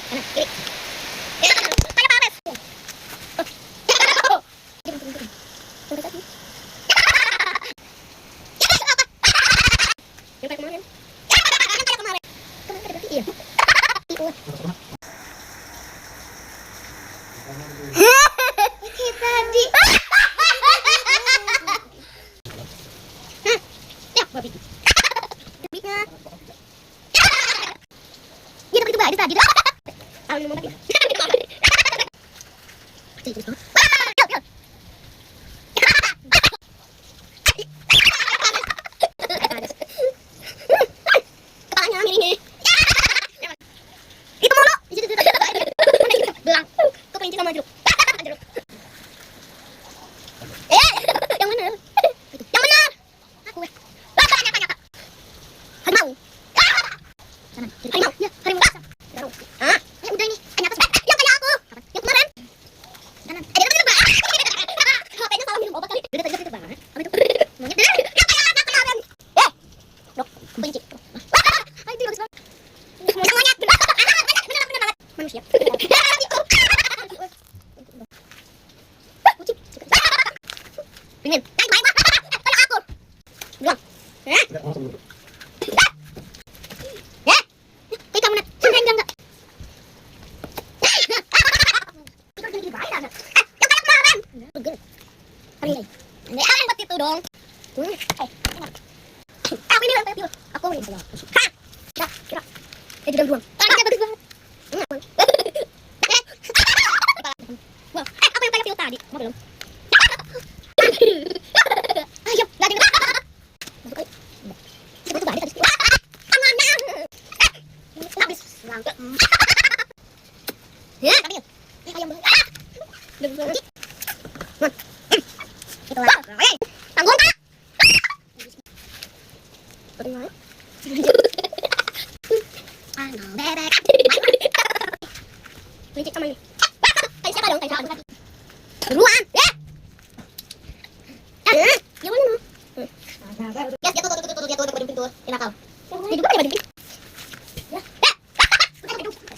Kanan, kiri. Saya pares. Turun kaki. Yang kayak kemarin. Yang kayak kemarin. Kemarin ada berarti iya. Tadi. Ya, babi. Babinya. Dia begitu baik tadi. Kalau minum babi. Kepalanya miring. Itu mulu. Di situ belang. Kepencet sama jeruk. Yang benar. Yang benar. Aku weh. Nyata. Harimau. Harimau. Ya, harimau. Harimau. Ah, ya udah ini. Nyata. Yang kayak aku. Yang kemarin. Kanan. HP-nya salah minum obat kali. Udah tadi itu banget. Apa itu? Monyet. Yang kayak anak kemarin. Dok, benci. Ay, itu bagus banget. Monyet. Benar banget. Manusia. Pingin. Kayak aku. Bilang. Kayak kamu nak. Sampai enggak. Itu jadi baik ada. Yang kayak kemarin. Begini. Hari ini. Yang buat itu dong. Aku ini lantai tidur. Aku ini. Kira. Juga buang. Tangannya bagus banget. Wah, apa yang kayak pil tadi? Mau belum? Ayo, enggak ada. Masuk kali. Itu balik tadi. Tangannya. Habis langka. Ya, ambil. Ayam banget. Lagi. Itu lah. Tanggung tak? Bagaimana? No, bebek. Licik sama ini. Kayak siapa dong? Kayak siapa? Beruan.